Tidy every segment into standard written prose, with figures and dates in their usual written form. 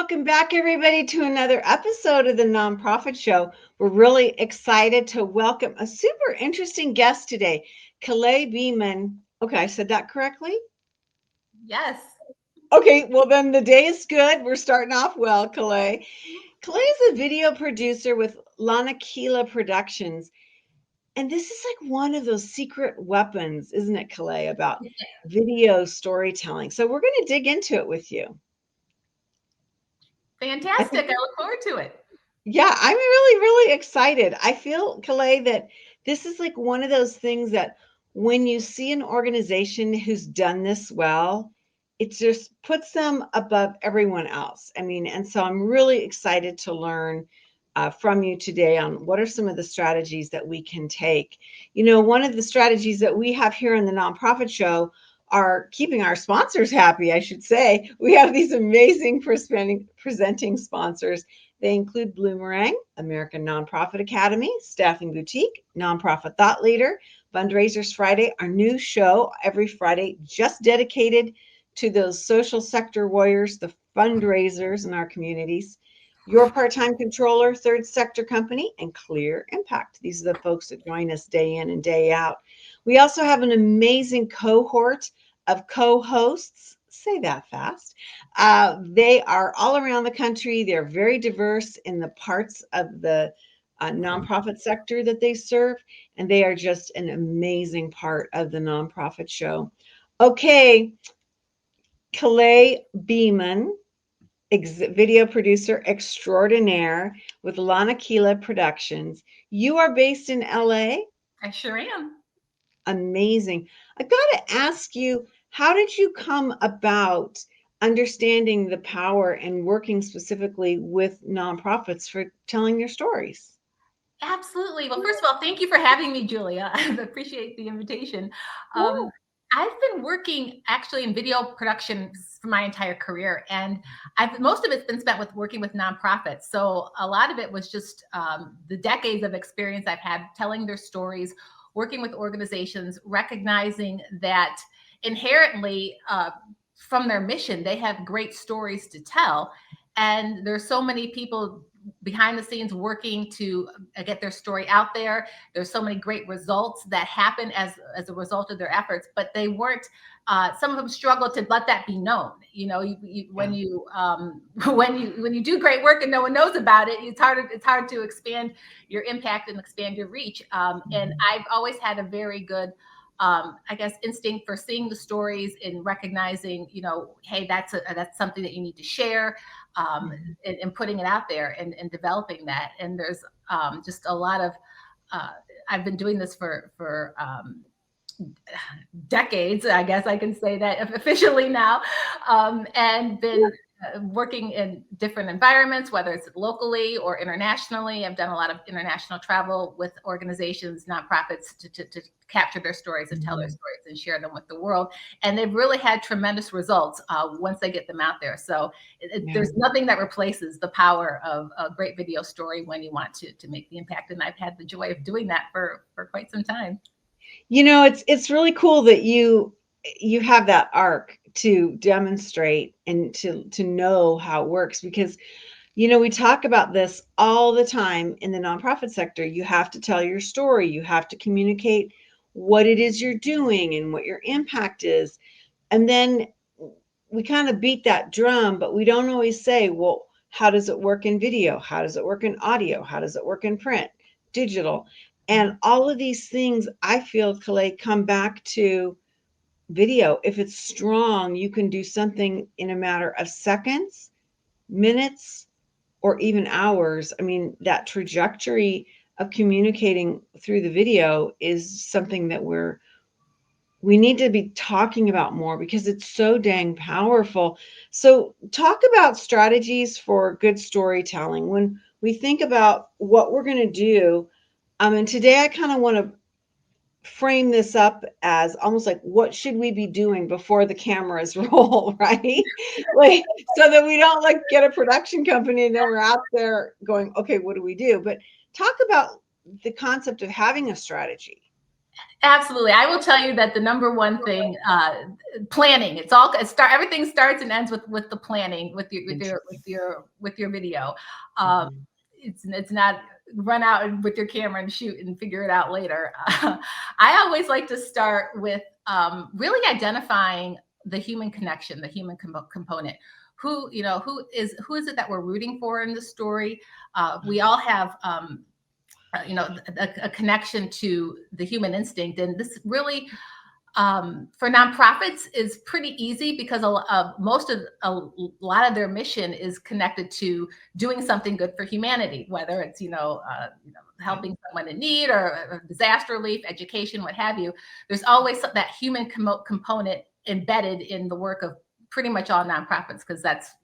welcome back, everybody, to another episode of the Nonprofit Show. We're really excited to welcome a super interesting guest today, Kalei Beamon. Okay, I said that correctly? Yes. Okay, well, then the day is good. We're starting off well, Kalei. Kalei is a video producer with Lanakila Productions. And this is like one of those secret weapons, isn't it, Kalei, about video storytelling? So we're going to dig into it with you. Fantastic. I look forward to it. Yeah, I'm really excited. I feel, Kalei, that this is like one of those things that when you see an organization who's done this well, it just puts them above everyone else. I mean, and so I'm really excited to learn from you today on what are some of the strategies that we can take. You know, one of the strategies that we have here on the Nonprofit Show are keeping our sponsors happy, I should say. We have these amazing presenting sponsors. They include Bloomerang, American Nonprofit Academy, Staffing Boutique, Nonprofit Thought Leader, Fundraisers Friday, our new show every Friday, just dedicated to those social sector warriors, the fundraisers in our communities. Your Part-Time Controller, Third Sector Company, and Clear Impact. These are the folks that join us day in and day out. We also have an amazing cohort of co-hosts. Say that fast. They are all around the country. They're very diverse in the parts of the nonprofit sector that they serve, and they are just an amazing part of the Nonprofit Show. Okay, Kalei Beamon, video producer extraordinaire with Lanakila Productions. You are based in LA? I sure am. Amazing. I got to ask you, how did you come about understanding the power and working specifically with nonprofits for telling your stories? Absolutely. Well, first of all, thank you for having me, Julia. I appreciate the invitation. Yeah. I've been working actually in video production for my entire career, and most of it's been spent with working with nonprofits. So a lot of it was just the decades of experience I've had telling their stories, working with organizations, recognizing that inherently from their mission, they have great stories to tell. And there's so many people behind the scenes working to get their story out there. There's so many great results that happen as a result of their efforts, but they weren't. Some of them struggle to let that be known. You know, when you when you do great work and no one knows about it, it's hard to expand your impact and expand your reach. And I've always had a very good I guess instinct for seeing the stories and recognizing, you know, hey, that's something that you need to share, and putting it out there and developing that. And there's just a lot of I've been doing this for decades, I guess I can say that officially now, and been working in different environments, whether it's locally or internationally. I've done a lot of international travel with organizations, nonprofits to capture their stories and tell their stories and share them with the world. And they've really had tremendous results once they get them out there. So there's nothing that replaces the power of a great video story when you want to make the impact. And I've had the joy of doing that for quite some time. You know, it's really cool that you have that arc to demonstrate and to know how it works, because you know, we talk about this all the time in the nonprofit sector. You have to tell your story, you have to communicate what it is you're doing and what your impact is. And then we kind of beat that drum, but we don't always say, well, how does it work in video? How does it work in audio? How does it work in print, digital? And all of these things, I feel, Kalei, come back to video. If it's strong, you can do something in a matter of seconds, minutes, or even hours. I mean, that trajectory of communicating through the video is something that we need to be talking about more because it's so dang powerful. So talk about strategies for good storytelling. When we think about what we're going to do, and today I kind of want to frame this up as almost like, what should we be doing before the cameras roll, right? Like, so that we don't like get a production company and then we're out there going, okay, what do we do? But talk about the concept of having a strategy. Absolutely. I will tell you that the number one thing, planning. Everything starts and ends with the planning, with your video. Mhm. It's not run out with your camera and shoot and figure it out later. I always like to start with really identifying the human connection, the human component. Who is it that we're rooting for in the story? We all have a connection to the human instinct, and this really for nonprofits is pretty easy because a lot of their mission is connected to doing something good for humanity, whether it's helping someone in need or disaster relief, education, what have you. There's always that human component embedded in the work of pretty much all nonprofits, because that's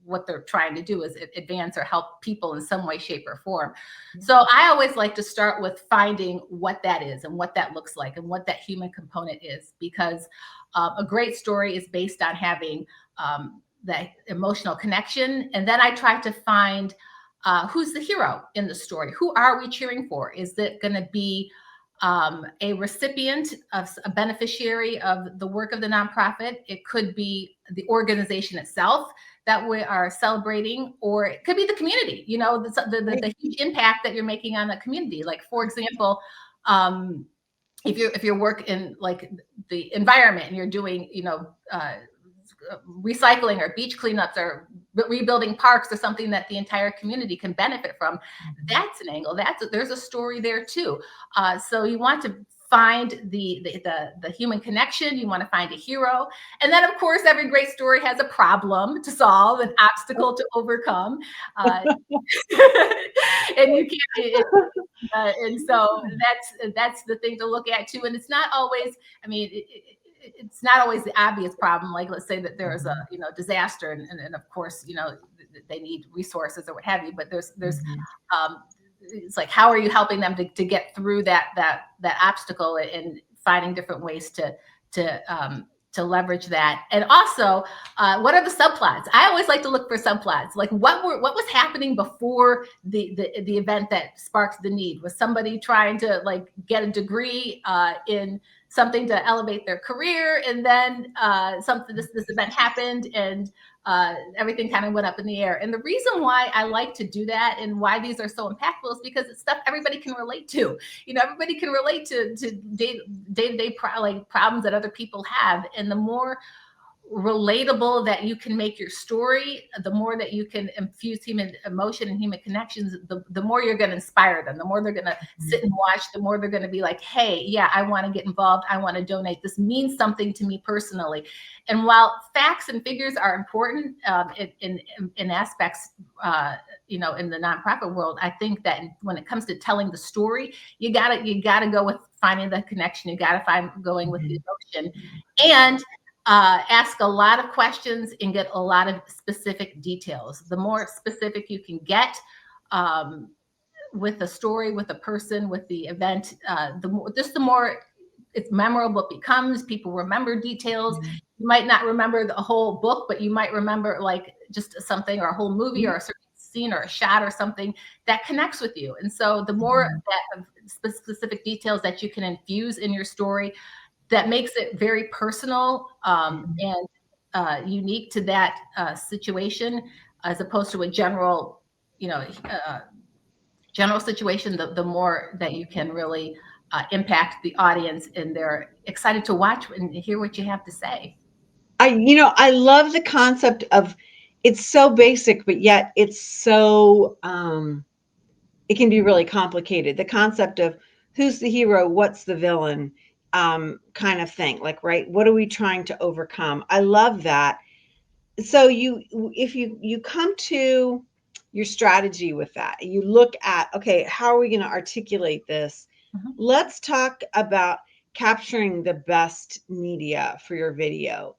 what they're trying to do is advance or help people in some way, shape, or form. So I always like to start with finding what that is and what that looks like and what that human component is, because a great story is based on having that emotional connection. And then I try to find who's the hero in the story. Who are we cheering for? Is it going to be a recipient, of a beneficiary of the work of the nonprofit? It could be the organization itself that we are celebrating, or it could be the community, the huge impact that you're making on the community. Like, for example, if you work in like the environment and you're doing, recycling or beach cleanups or rebuilding parks or something that the entire community can benefit from, that's an angle. There's a story there too. So you want to find the human connection. You want to find a hero, and then of course every great story has a problem to solve, an obstacle to overcome, and you can't. And so that's the thing to look at too. And it's not always. I mean. It's not always the obvious problem. Like, let's say that there's a disaster, and of course they need resources or what have you. But there's it's like, how are you helping them to get through that obstacle, and finding different ways to leverage that. And also, what are the subplots? I always like to look for subplots. Like, what was happening before the event that sparked the need? Was somebody trying to like get a degree in something to elevate their career, and then this event happened, and everything kind of went up in the air? And the reason why I like to do that and why these are so impactful is because it's stuff everybody can relate to. Everybody can relate to day-to-day problems that other people have. And the more relatable that you can make your story, the more that you can infuse human emotion and human connections, the more you're going to inspire them, the more they're going to sit and watch, the more they're going to be like, hey, yeah, I want to get involved. I want to donate. This means something to me personally. And while facts and figures are important in aspects, in the nonprofit world, I think that when it comes to telling the story, you gotta go with finding the connection. You gotta find going with the emotion, and ask a lot of questions and get a lot of specific details. The more specific you can get with the story, with the person, with the event, the more it's memorable it becomes. People remember details. You might not remember the whole book, but you might remember like just something, or a whole movie, or a certain scene, or a shot, or something that connects with you. And so the more that specific details that you can infuse in your story, that makes it very personal and unique to that situation, as opposed to a general situation. The more that you can really impact the audience, and they're excited to watch and hear what you have to say. I love the concept of, it's so basic, but yet it's so it can be really complicated. The concept of who's the hero, what's the villain, kind of thing. Like, right, what are we trying to overcome? I love that. So if you come to your strategy with that, you look at, okay, how are we going to articulate this? Let's talk about capturing the best media for your video.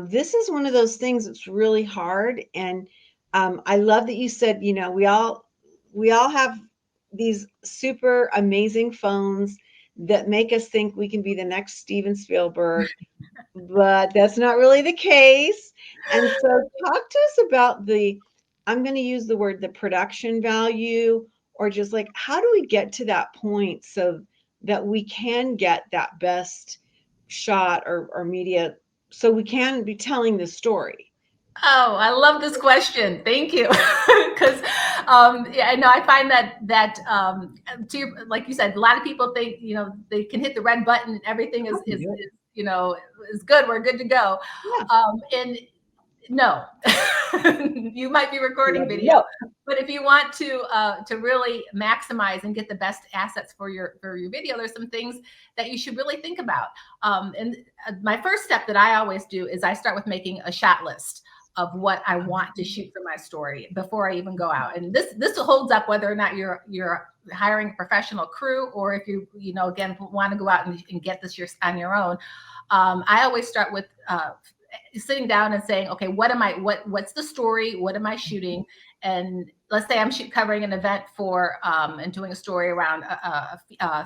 This is one of those things that's really hard. And I love that you said, we all have these super amazing phones that make us think we can be the next Steven Spielberg, but that's not really the case. And so talk to us about I'm going to use the word, the production value, or just like, how do we get to that point so that we can get that best shot or media, so we can be telling the story? Oh, I love this question. Thank you. Because yeah, no, I find that to your, like you said, a lot of people think, you know, they can hit the red button and everything is you know, is good. We're good to go. Yeah. And no, you might be recording video, No. but if you want to really maximize and get the best assets for your video, there's some things that you should really think about. And my first step that I always do is I start with making a shot list of what I want to shoot for my story before I even go out. And this holds up whether or not you're hiring a professional crew, or if you know, again, want to go out and get this on your own. I always start with sitting down and saying, okay, what's the story? What am I shooting? And let's say I'm covering an event for and doing a story around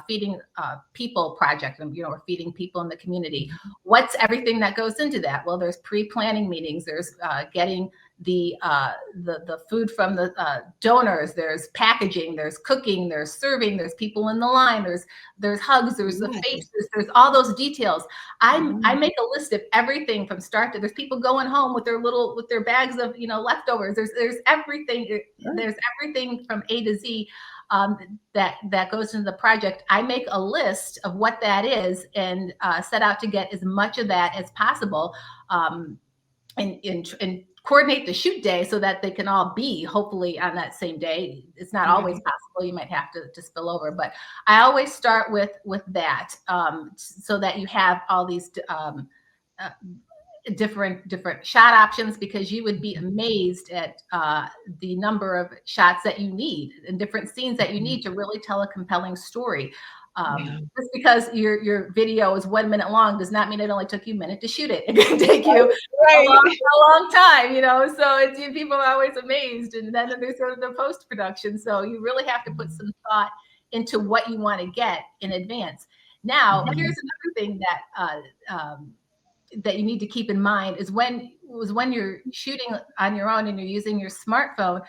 feeding people project, and you know, we're feeding people in the community. What's everything that goes into that? Well, there's pre-planning meetings. There's getting the food from the donors. There's packaging. There's cooking. There's serving. There's people in the line. There's hugs. There's the faces. There's all those details. I make a list of everything from start to. There's people going home with their bags of, you know, leftovers. There's everything. There's everything from A to Z that goes into the project. I make a list of what that is and set out to get as much of that as possible, and coordinate the shoot day so that they can all be hopefully on that same day. It's not always possible. You might have to spill over, but I always start with that, so that you have all these different shot options, because you would be amazed at the number of shots that you need and different scenes that you need to really tell a compelling story. Just because your video is 1 minute long does not mean it only took you a minute to shoot it. It can take you a long time, you know. So people are always amazed, and then there's sort of the post production. So you really have to put some thought into what you want to get in advance. Now, here's another thing that you need to keep in mind is when you're shooting on your own and you're using your smartphone,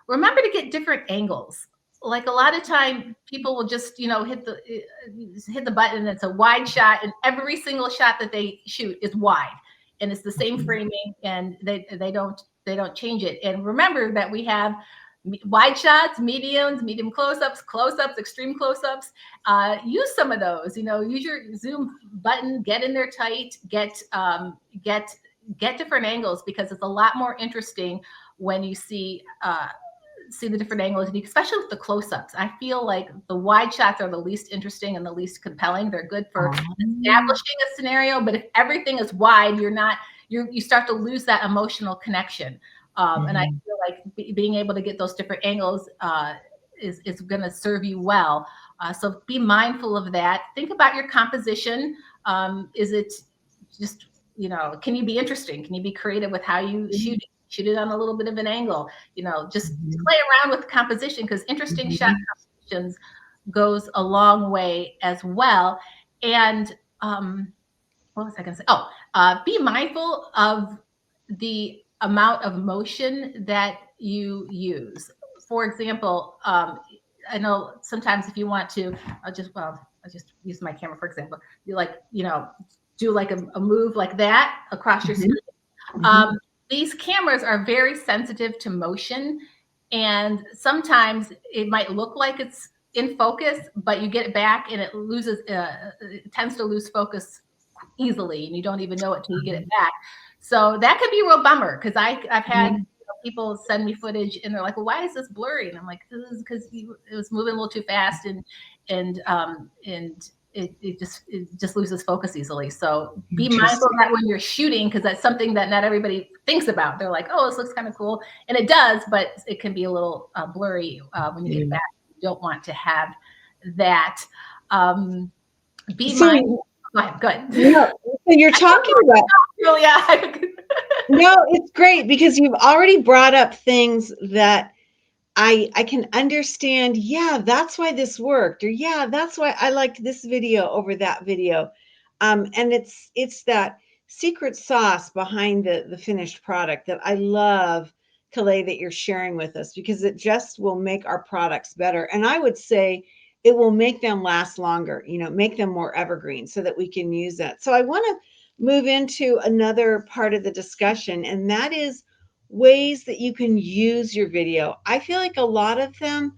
remember to get different angles. Like a lot of time people will just, you know, hit the button and it's a wide shot, and every single shot that they shoot is wide and it's the same framing, and they don't change it. And remember that we have wide shots, mediums, medium close-ups, extreme close-ups. Use some of those, you know, use your zoom button, get in there tight, get different angles, because it's a lot more interesting when you see the different angles, especially with the close-ups. I feel like the wide shots are the least interesting and the least compelling. They're good for establishing a scenario, but if everything is wide, you start to lose that emotional connection. And I feel like being able to get those different angles is going to serve you well. So be mindful of that. Think about your composition. Is it just, you know, can you be interesting? Can you be creative with how you shoot it? Shoot it on a little bit of an angle, you know, just play around with composition, because interesting shot compositions goes a long way as well. And what was I going to say? Oh, be mindful of the amount of motion that you use. For example, I know sometimes if you want to, I'll just use my camera, for example, you do like a move like that across your screen. These cameras are very sensitive to motion, and sometimes it might look like it's in focus, but you get it back and it tends to lose focus easily, and you don't even know it till you get it back. So that could be a real bummer, because I've had people send me footage and they're like, well, why is this blurry? And I'm like, this is because it was moving a little too fast, and it just loses focus easily. So be mindful of that when you're shooting, because that's something that not everybody thinks about. They're like, oh, this looks kind of cool. And it does, but it can be a little blurry when you get it back. You don't want to have that. Be mindful. Go ahead. No, so you're talking about. No, it's great, because you've already brought up things that I can understand. Yeah, that's why this worked, or yeah, that's why I liked this video over that video. And it's that secret sauce behind the finished product that I love, Kalei, that you're sharing with us, because it just will make our products better. And I would say it will make them last longer, make them more evergreen so that we can use that. So I want to move into another part of the discussion, and that is ways that you can use your video. I feel like a lot of them,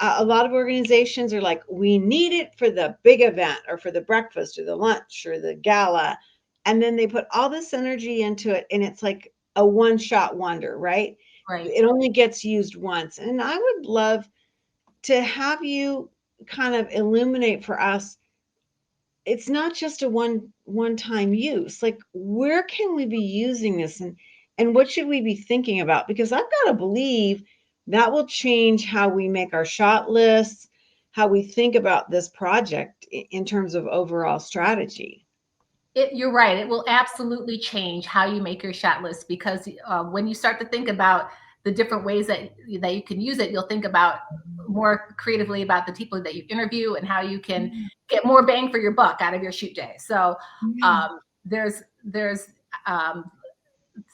a lot of organizations are like, we need it for the big event or for the breakfast or the lunch or the gala. And then they put all this energy into it, and it's like a one-shot wonder, right? Right. It only gets used once. And I would love to have you kind of illuminate for us, it's not just a one time use. Like, where can we be using this, and what should we be thinking about? Because I've got to believe that will change how we make our shot lists, how we think about this project in terms of overall strategy. You're right. It will absolutely change how you make your shot list, because when you start to think about the different ways that you can use it, you'll think about more creatively about the people that you interview and how you can get more bang for your buck out of your shoot day. So there's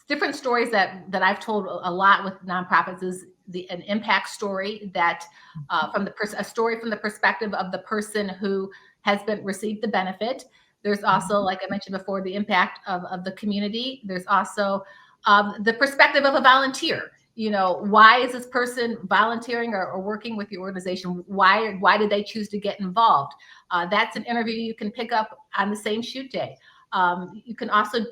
different stories that I've told a lot with nonprofits is an impact story that from a story from the perspective of the person who has received the benefit. There's also, like I mentioned before, the impact of the community. There's also the perspective of a volunteer. Why is this person volunteering or working with the organization? Why did they choose to get involved? That's an interview you can pick up on the same shoot day. You can also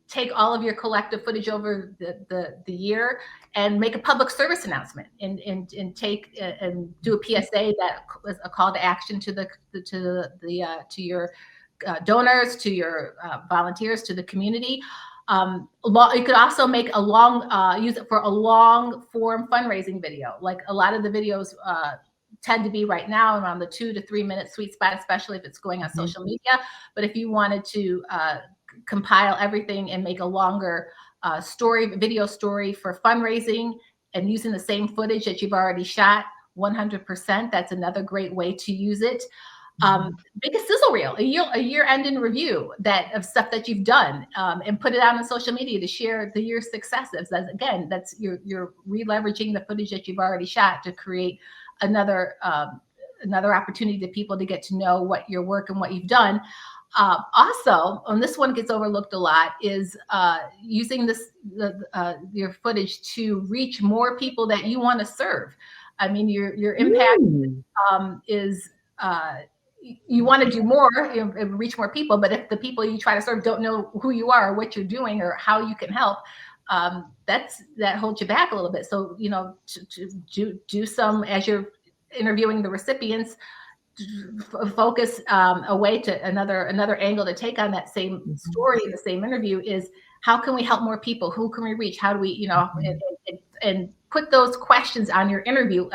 take all of your collective footage over the year and make a public service announcement and do a PSA that was a call to action to your donors, to your volunteers, to the community. You could also make use it for a long form fundraising video. Like a lot of the videos tend to be right now around the 2 to 3 minute sweet spot, especially if it's going on social media. But if you wanted to compile everything and make a longer video story for fundraising and using the same footage that you've already shot, 100%, that's another great way to use it. Make a sizzle reel, a year end in review of stuff that you've done, and put it out on social media to share the year's successes. That's you're re-leveraging the footage that you've already shot to create another opportunity to people to get to know what your work and what you've done. Also, and this one gets overlooked a lot, is using your footage to reach more people that you want to serve. I mean, your impact is you want to do more, reach more people, but if the people you try to serve don't know who you are, or what you're doing, or how you can help, that holds you back a little bit. So, to do some, as you're interviewing the recipients, focus a way to another angle to take on that same story in the same interview is, how can we help more people? Who can we reach? How do we, and put those questions on your interview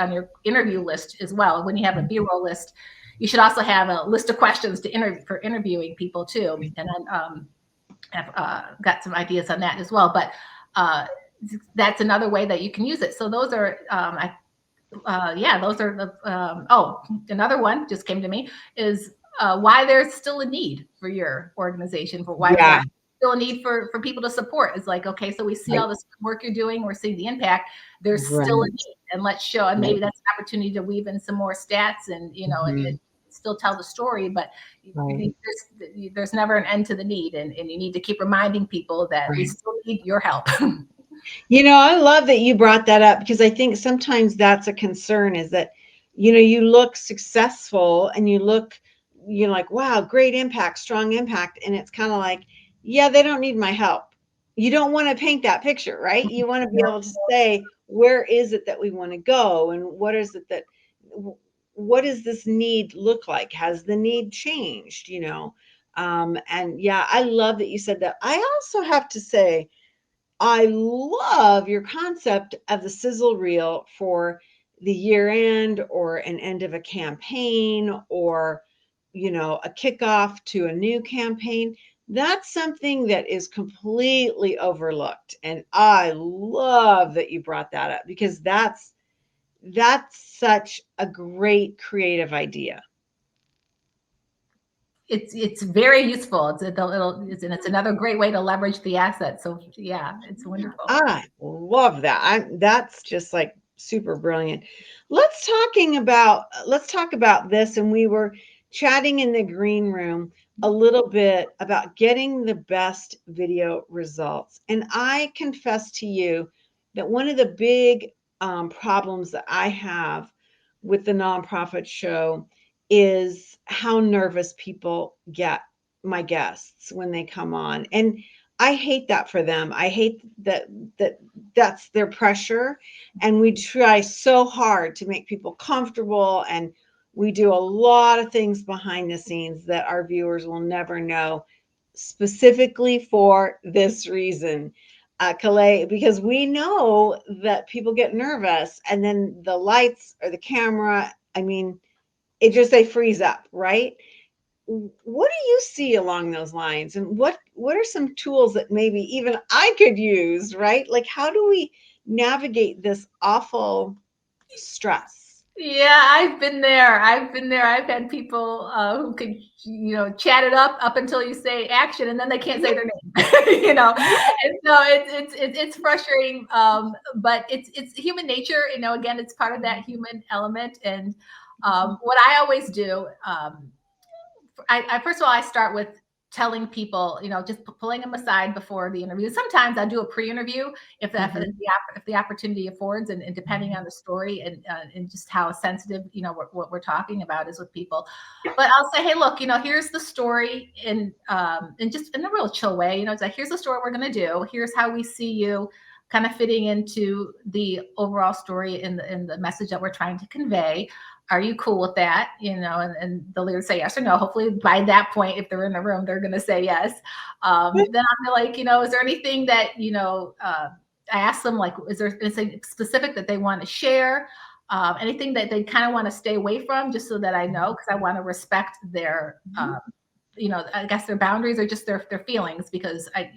list as well. When you have a B-roll list, you should also have a list of questions for interviewing people too. And I've got some ideas on that as well. But that's another way that you can use it. So those are, those are the. Another one just came to me is why there's still a need for your organization, for why there's still a need for people to support. It's like, okay, so we see all this work you're doing, we're seeing the impact. There's still a need, and let's show. And maybe that's an opportunity to weave in some more stats, and and still tell the story. But there's never an end to the need, and you need to keep reminding people that we still need your help. I love that you brought that up, because I think sometimes that's a concern, is that, you look successful and you're like, wow, great impact, strong impact. And it's kind of like, yeah, they don't need my help. You don't want to paint that picture, right? You want to be able to say, where is it that we want to go? And what does this need look like? Has the need changed, And yeah, I love that you said that. I also have to say, I love your concept of the sizzle reel for the year end, or an end of a campaign, or, a kickoff to a new campaign. That's something that is completely overlooked. And I love that you brought that up, because that's such a great creative idea. It's very useful. It's another great way to leverage the asset. So yeah, it's wonderful. I love that. That's just like super brilliant. Let's talk about this. And we were chatting in the green room a little bit about getting the best video results. And I confess to you that one of the big problems that I have with the nonprofit show is how nervous people get, my guests, when they come on. And I hate that for them. I hate that that's their pressure. And we try so hard to make people comfortable, and we do a lot of things behind the scenes that our viewers will never know, specifically for this reason, Kalei, because we know that people get nervous, and then the lights or the camera, I mean, it just, they freeze up, right? What do you see along those lines, and what are some tools that maybe even I could use, right? Like, how do we navigate this awful stress? Yeah, I've been there. I've been there. I've had people who could, chat it up until you say action, and then they can't say their name. And so it's frustrating. But it's human nature. Again, it's part of that human element. And what I always do, I first of all, I start with telling people, just pulling them aside before the interview. Sometimes I do a pre-interview if the opportunity affords, and depending on the story and just how sensitive, what we're talking about is with people. But I'll say, hey, look, here's the story, and just in a real chill way, it's like, here's the story we're going to do. Here's how we see you kind of fitting into the overall story and the message that we're trying to convey. Are you cool with that? And they'll either say yes or no. Hopefully by that point, if they're in the room, they're going to say yes. Then I'm like, is there anything that, I ask them, like, is there anything specific that they want to share? Anything that they kind of want to stay away from, just so that I know, because I want to respect their, I guess their boundaries, or just their feelings, because I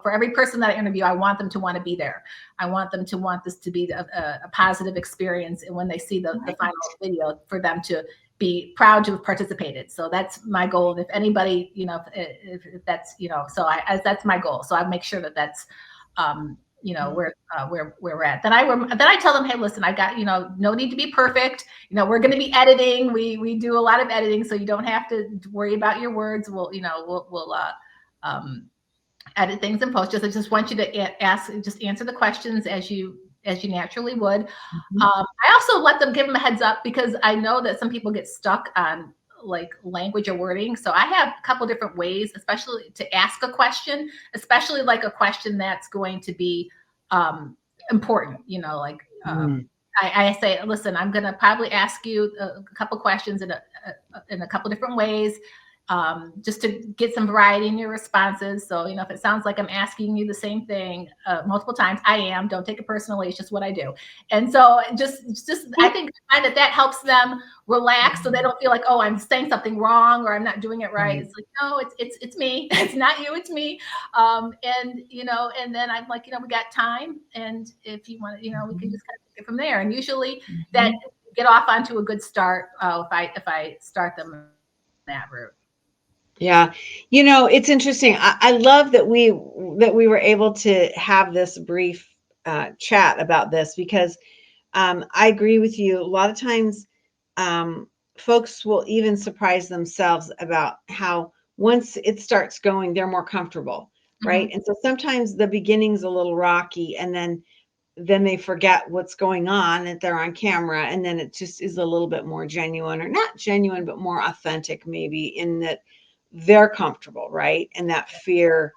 for every person that I interview, I want them to want to be there. I want them to want this to be a positive experience. And when they see the final video, for them to be proud to have participated. So that's my goal. And if anybody, if that's, that's my goal. So I make sure that that's, where we're at. Then I tell them, hey, listen, I got, no need to be perfect. We're going to be editing. We do a lot of editing, so you don't have to worry about your words. We'll edit things in post. I just want you to answer the questions as you naturally would. I also give them a heads up, because I know that some people get stuck on like language or wording. So I have a couple different ways, especially to ask a question, especially like a question that's going to be important, I say, listen, I'm going to probably ask you a couple questions in a couple different ways, just to get some variety in your responses. So, if it sounds like I'm asking you the same thing multiple times, I am. Don't take it personally. It's just what I do. And so just I think that helps them relax, so they don't feel like, oh, I'm saying something wrong, or I'm not doing it right. It's like, no, it's me. It's not you. It's me. And then I'm like, we got time. And if you want, we can just kind of take it from there. And usually that get off onto a good start if I start them that route. Yeah. It's interesting. I love that we were able to have this brief chat about this, because I agree with you. A lot of times folks will even surprise themselves about how once it starts going, they're more comfortable, right? And so sometimes the beginning's a little rocky, and then they forget what's going on, that they're on camera, and then it just is a little bit more genuine, or not genuine, but more authentic, maybe, in that they're comfortable, right? And that fear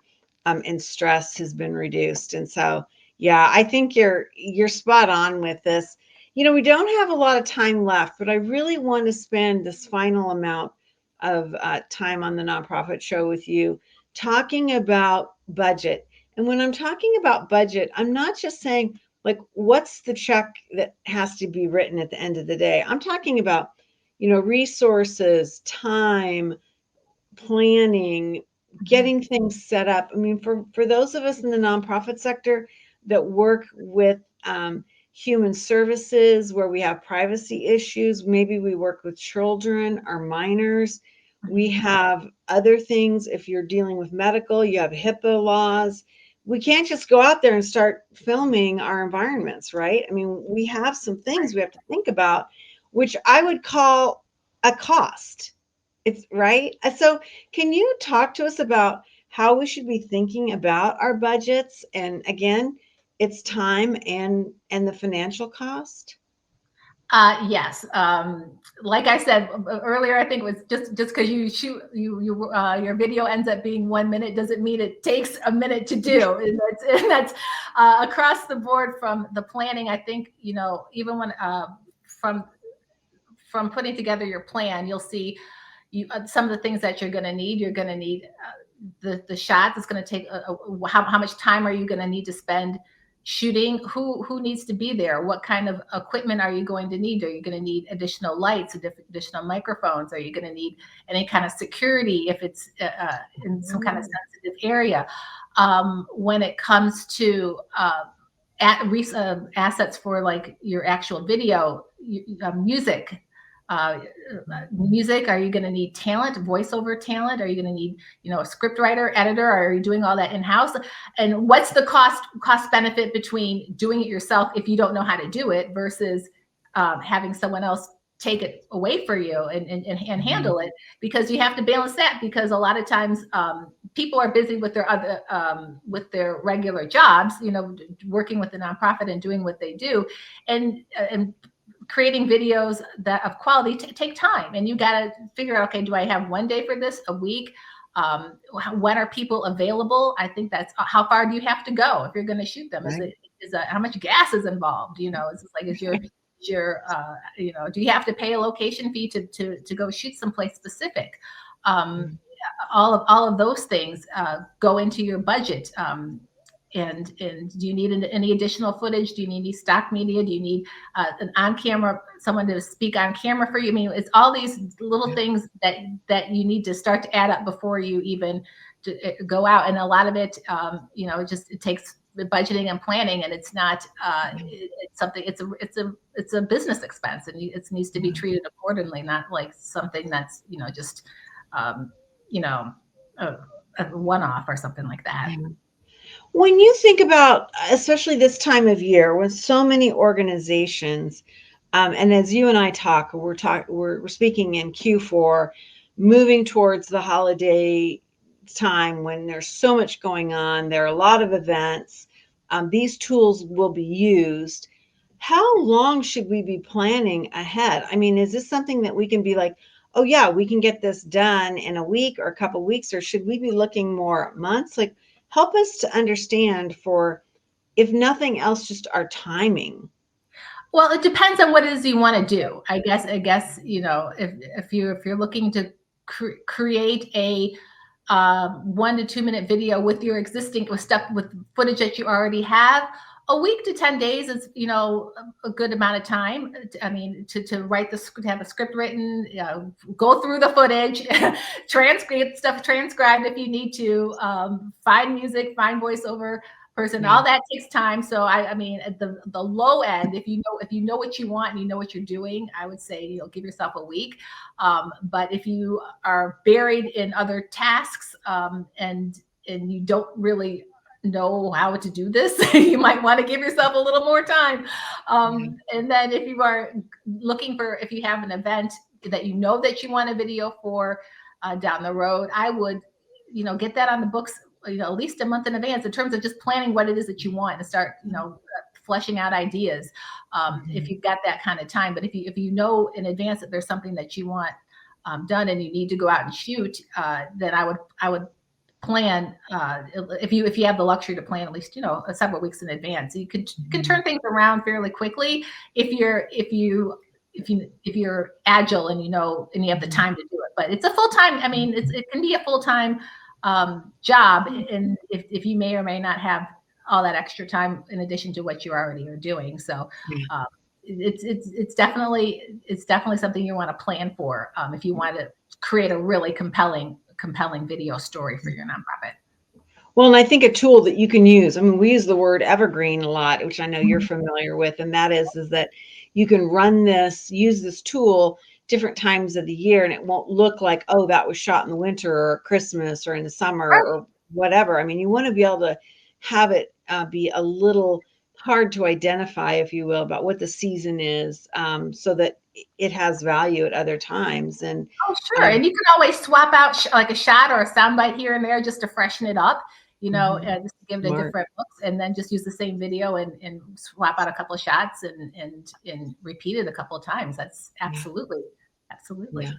and stress has been reduced. And so, yeah, I think you're spot on with this. We don't have a lot of time left, but I really want to spend this final amount of time on the nonprofit show with you, talking about budget. And when I'm talking about budget, I'm not just saying, like, what's the check that has to be written at the end of the day. I'm talking about, resources, time, planning, getting things set up. I mean, for those of us in the nonprofit sector that work with human services, where we have privacy issues, maybe we work with children or minors. We have other things. If you're dealing with medical, you have HIPAA laws. we can't just go out there and start filming our environments, right? I mean, we have some things we have to think about, which I would call a cost. It's right. So, can you talk to us about how we should be thinking about our budgets? And again, it's time and the financial cost. Yes. Like I said earlier, I think it was just because you shoot your video ends up being 1 minute doesn't mean it takes a minute to do, and that's across the board from the planning. I think even when from putting together your plan, you'll see some of the things that you're going to need. You're going to need the shots. It's going to take how much time are you going to need to spend shooting? Who needs to be there? What kind of equipment are you going to need? Are you going to need additional lights, additional microphones? Are you going to need any kind of security if it's in some kind of sensitive area? When it comes to assets for like your actual video, music. Music, are you going to need talent, voiceover talent? Are you going to need a script writer, editor? Are you doing all that in-house? And what's the cost benefit between doing it yourself if you don't know how to do it versus having someone else take it away for you and handle it? Because you have to balance that, because a lot of times people are busy with their other with their regular jobs, working with the nonprofit and doing what they do, and creating videos that of quality take time, and you got to figure out, okay, do I have 1 day for this, a week? When are people available? I think that's how far do you have to go if you're going to shoot them? Right. How much gas is involved? It's like, is your do you have to pay a location fee to go shoot someplace specific? All of those things go into your budget. And do you need any additional footage? Do you need any stock media? Do you need an on-camera, someone to speak on camera for you? I mean, it's all these little things that you need to start to add up before you even go out. And a lot of it, it takes budgeting and planning, and it's not it's something. It's a business expense, and it needs to be treated accordingly, not like something that's just a one-off or something like that. Yeah. When you think about, especially this time of year, when so many organizations, and as you and I talk, we're speaking in Q4, moving towards the holiday time when there's so much going on. There are a lot of events. These tools will be used. How long should we be planning ahead? I mean, is this something that we can be like, oh yeah, we can get this done in a week or a couple of weeks, or should we be looking more months? Like, help us to understand, for, if nothing else, just our timing. Well, it depends on what it is you want to do. I guess if you're looking to create a 1 to 2 minute video with your existing with footage that you already have, a week to 10 days is a good amount of time. I mean, to write the script, have a script written, go through the footage, transcribed if you need to, find music, find voiceover person. All that takes time. So I mean, at the low end, if you know what you want and you know what you're doing, I would say give yourself a week. But if you are buried in other tasks and you don't really know how to do this, you might want to give yourself a little more time. And then if you are looking if you have an event that that you want a video for down the road, I would get that on the books at least a month in advance, in terms of just planning what it is that you want and start fleshing out ideas, if you've got that kind of time. But if you know in advance that there's something that you want done and you need to go out and shoot, then I would plan, if you have the luxury to plan at least several weeks in advance. You can turn things around fairly quickly if you're agile and and you have the time to do it. But it's a full-time, I mean, it can be a full-time job, and if you may or may not have all that extra time in addition to what you already are doing. So it's definitely something you want to plan for if you want to create a really compelling video story for your nonprofit. Well, and I think a tool that you can use, I mean, we use the word Evergreen a lot, which I know you're familiar with, and that is that you can use this tool different times of the year, and it won't look like, oh, that was shot in the winter or Christmas or in the summer or whatever. I mean, you want to be able to have it be a little hard to identify, if you will, about what the season is, so that it has value at other times. And oh, sure. And you can always swap out like a shot or a soundbite here and there just to freshen it up, just to give it a different looks, and then just use the same video and swap out a couple of shots and repeat it a couple of times. That's absolutely. Yeah.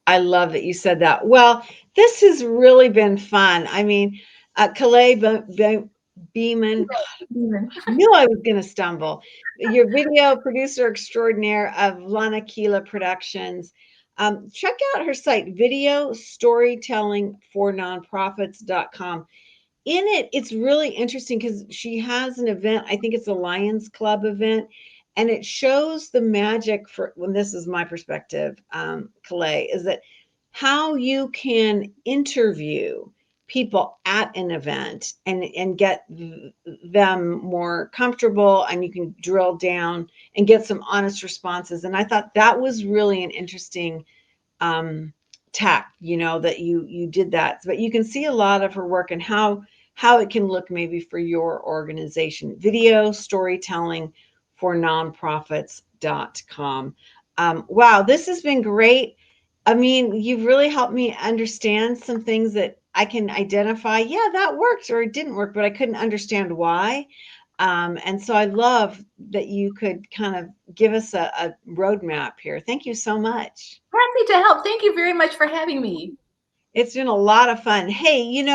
I love that you said that. Well, this has really been fun. I mean, Kalei Beamon, I knew I was going to stumble. Your video producer extraordinaire of Lanakila Productions. Check out her site, video storytelling for nonprofits.com. In it, it's really interesting because she has an event. I think it's a Lions Club event, and it shows the magic for, when this is my perspective, Kalei, is that how you can interview people at an event and get them more comfortable, and you can drill down and get some honest responses. And I thought that was really an interesting tack, that you did that. But you can see a lot of her work and how it can look maybe for your organization. Video storytelling for nonprofits.com. Wow, this has been great. I mean, you've really helped me understand some things that I can identify. Yeah, that worked, or it didn't work, but I couldn't understand why. And so I love that you could kind of give us a roadmap here. Thank you so much. Happy to help. Thank you very much for having me. It's been a lot of fun. Hey,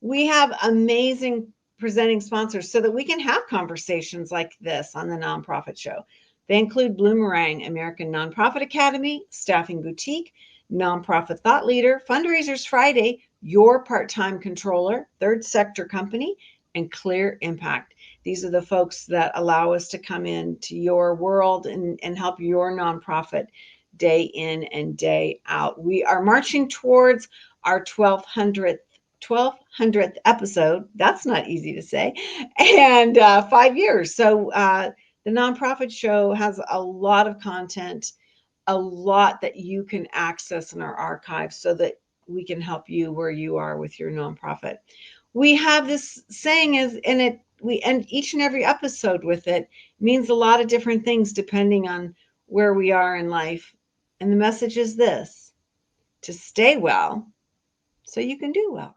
we have amazing presenting sponsors so that we can have conversations like this on the Nonprofit Show. They include Bloomerang, American Nonprofit Academy, Staffing Boutique, Nonprofit Thought Leader, Fundraisers Friday, Your Part-Time Controller, Third Sector Company, and Clear Impact. These are the folks that allow us to come into your world and help your nonprofit day in and day out. We are marching towards our 1200th episode. That's not easy to say. And 5 years. So the Nonprofit Show has a lot of content, a lot that you can access in our archives so that we can help you where you are with your nonprofit. We have this saying we end each and every episode with it. It means a lot of different things depending on where we are in life. And the message is this: to stay well so you can do well.